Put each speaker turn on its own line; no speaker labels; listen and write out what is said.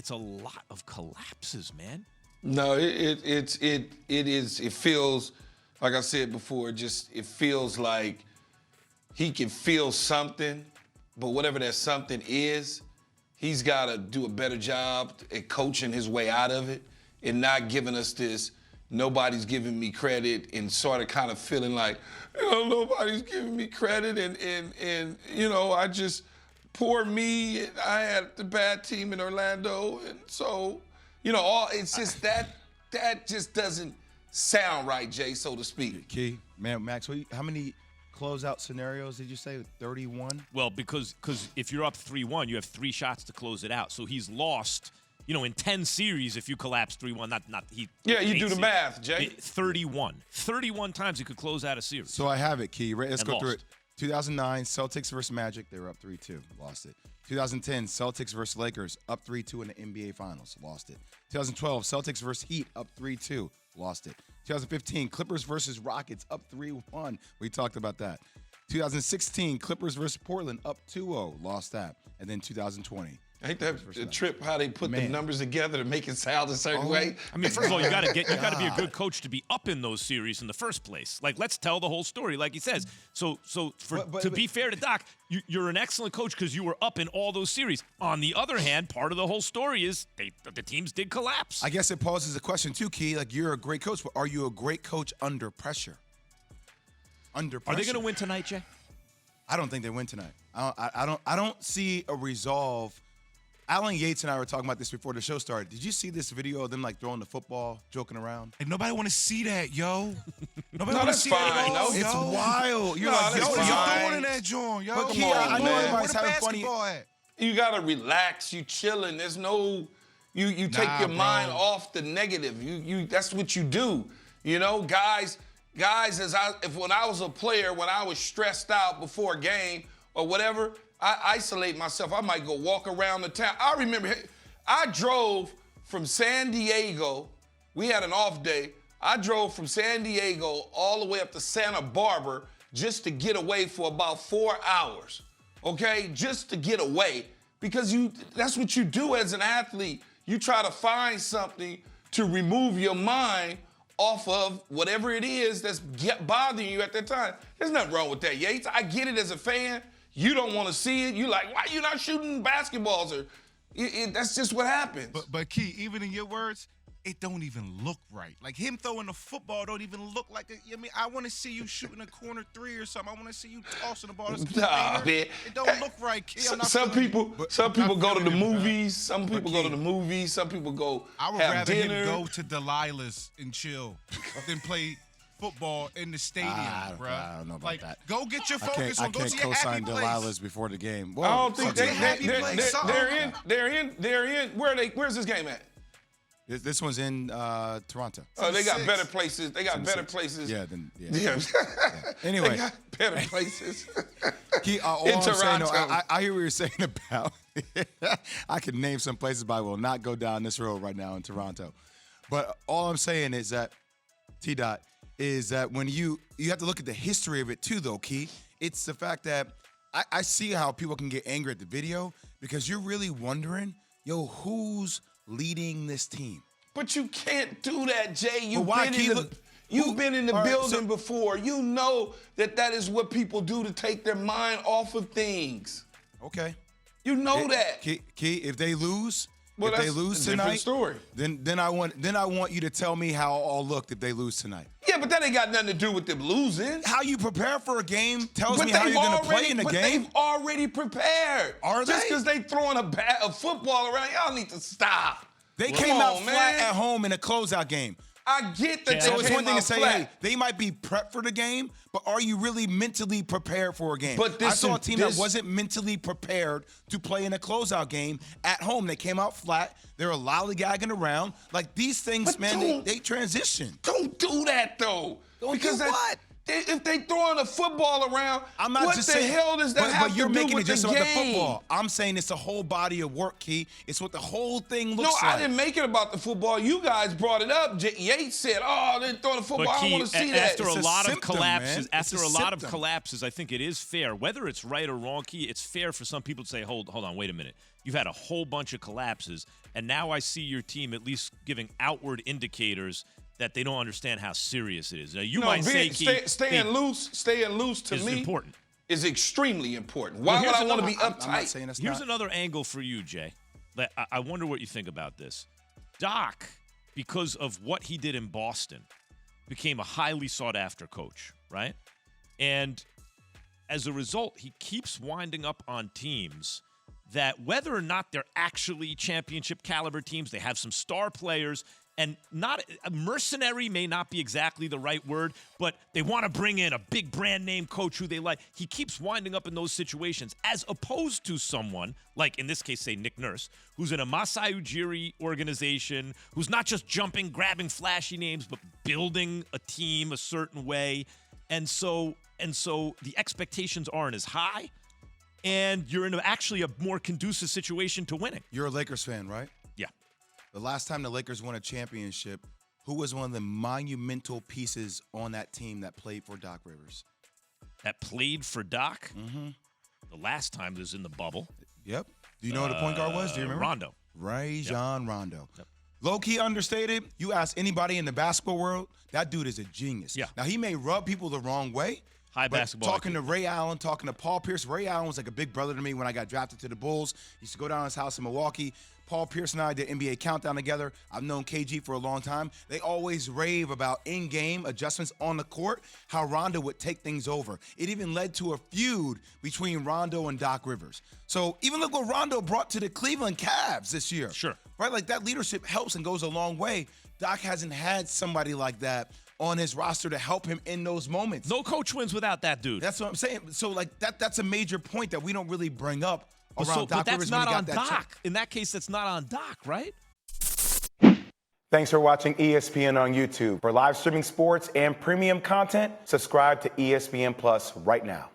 it's a lot of collapses, man.
No, it is. It feels, like I said before, it feels like he can feel something, but whatever that something is, he's got to do a better job at coaching his way out of it and not giving us this, nobody's giving me credit, and sort of kind of feeling like, nobody's giving me credit, and I just, poor me, I had the bad team in Orlando, and so, it's just that just doesn't sound right, Jay, so to speak.
Key, man, Max, how many closeout scenarios did you say? 31?
Well, because if you're up 3-1, you have 3 shots to close it out. So he's lost, in 10 series if you collapse 3-1.
Yeah, you do the math, Jay.
31. 31 times he could close out a series.
So I have it, Key. Let's go through it.
Lost.
2009, Celtics versus Magic. They were up 3-2. Lost it. 2010, Celtics versus Lakers. Up 3-2 in the NBA Finals. Lost it. 2012, Celtics versus Heat. Up 3-2. Lost it. 2015, Clippers versus Rockets. Up 3-1. We talked about that. 2016, Clippers versus Portland. Up 2-0. Lost that. And then 2020.
I hate that trip, how they put the numbers together to make it sound a certain way.
I mean, first of all, you got to be a good coach to be up in those series in the first place. Like, let's tell the whole story, like he says. So to be fair to Doc, you're an excellent coach because you were up in all those series. On the other hand, part of the whole story is the teams did collapse.
I guess it poses a question too, Key. Like, you're a great coach, but are you a great coach under pressure? Under pressure.
Are they going to win tonight, Jay?
I don't think they win tonight. I don't see a resolve. Alan Yates and I were talking about this before the show started. Did you see this video of them like throwing the football, joking around?
And nobody want to see that, yo. Nobody
No,
want to
that's
see
fine.
that.
No,
It's wild. You're like,
that's
yo,
fine.
You're throwing in that joint, yo.
But, Key, I know
man.
everybody's
Where the
having funny.
basketball at?
You gotta relax. You chilling. There's no, you take your
bro.
mind off the negative. You that's what you do. Guys. When I was a player, when I was stressed out before a game or whatever, I isolate myself. I might go walk around the town. I remember I drove from San Diego. We had an off day. I drove from San Diego all the way up to Santa Barbara just to get away for about 4 hours. Okay? Just to get away. Because that's what you do as an athlete. You try to find something to remove your mind off of whatever it is that's bothering you at that time. There's nothing wrong with that, Yates. I get it as a fan. You don't want to see it. You like, why you not shooting basketballs? Or that's just what happens.
But Key, even in your words, it don't even look right. Like him throwing the football don't even look like it. I mean, I want to see you shooting a corner 3 or something. I want to see you tossing the ball.
Nah, man.
It don't look right, Key.
Some people go to the movies. Some people go to the movies. Some people go
I would
have
rather
dinner.
him go to Delilah's and chill than play football in the stadium, bro.
I don't know about that.
Go get your
I
focus on.
can't
Go to your
co-sign
happy place.
Delilah's before the game.
I don't think
Go to a happy place.
they're in. Where's this game at?
This one's in Toronto.
Oh, they got
6.
better places. They got better
6.
places.
Yeah.
Yeah.
Anyway.
They got better places.
All
In
I'm saying,
Toronto.
I hear what you're saying about. I could name some places, but I will not go down this road right now in Toronto. But all I'm saying is that T-Dot is that when you have to look at the history of it too, though, Key. It's the fact that I see how people can get angry at the video because you're really wondering, who's leading this team?
But you can't do that, Jay. You've been in the
All right,
building before. You know that is what people do to take their mind off of things.
Okay.
You know that.
Key, if they lose,
Well,
if they
that's
lose
a different
tonight,
story.
then I want you to tell me how it all looked if they lose tonight.
Yeah, but that ain't got nothing to do with them losing.
How you prepare for a game tells
But
me how
they've
you're going to play in the
but
game.
they've already prepared.
Are
Just
they?
because they throwing a football around, y'all need to stop.
They
Come
came out
on,
flat
man.
at home in a closeout game.
I get that
So
they
it's
came
one thing
out
to say,
flat.
hey, they might be prepped for the game, but are you really mentally prepared for a game?
But
I saw a team that wasn't mentally prepared to play in a closeout game at home. They came out flat. They were lollygagging around. Like these things,
But
man, they transition.
Don't do that though.
Don't
because
do what?
If they throwing a football around,
I'm not
what
just
the
saying,
hell does that have
but you're
to do
making
with
it just
the
about
game?
the football. I'm saying it's a whole body of work, Key. It's what the whole thing looks like.
No, I didn't make it about the football. You guys brought it up. Yates said, "Oh, they throwing the football. I don't want to see that."
After a lot of collapses,
symptom.
I think it is fair. Whether it's right or wrong, Key, it's fair for some people to say, "Hold on, wait a minute. You've had a whole bunch of collapses, and now I see your team at least giving outward indicators that they don't understand how serious it is." Now, you might say, Key,
staying loose to
is
me
important.
is extremely important. Why would I want to be uptight?
I'm not saying that's
Here's another angle for you, Jay. I wonder what you think about this. Doc, because of what he did in Boston, became a highly sought-after coach, right? And as a result, he keeps winding up on teams that, whether or not they're actually championship caliber teams, they have some star players, and not a mercenary may not be exactly the right word, but they want to bring in a big brand name coach who they like. He keeps winding up in those situations, as opposed to someone like, in this case, say Nick Nurse, who's in a Masai Ujiri organization, who's not just jumping, grabbing flashy names, but building a team a certain way. And so the expectations aren't as high, and you're in actually a more conducive situation to winning.
You're a Lakers fan, right?
Yeah.
The last time the Lakers won a championship, who was one of the monumental pieces on that team that played for Doc Rivers?
That played for Doc?
Mm-hmm.
The last time was in the bubble.
Yep. Do you know who the point guard was? Do you remember?
Rondo.
Rajon Rondo.
Yep.
Low-key understated. You ask anybody in the basketball world, that dude is a genius.
Yeah.
Now, he may rub people the wrong way.
High
But
basketball
talking
IQ.
to Ray Allen, talking to Paul Pierce. Ray Allen was like a big brother to me when I got drafted to the Bulls. Used to go down to his house in Milwaukee. Paul Pierce and I did NBA Countdown together. I've known KG for a long time. They always rave about in-game adjustments on the court, how Rondo would take things over. It even led to a feud between Rondo and Doc Rivers. So even look what Rondo brought to the Cleveland Cavs this year.
Sure.
Right? Like that leadership helps and goes a long way. Doc hasn't had somebody like that on his roster to help him in those moments.
No coach wins without that dude.
That's what I'm saying. So, like, that's a major point that we don't really bring up around
but
Doc
that's
Rivers
not
when he
on
got that
Doc.
check.
In that case, that's not on Doc, right?
Thanks for watching ESPN on YouTube. For live streaming sports and premium content, subscribe to ESPN Plus right now.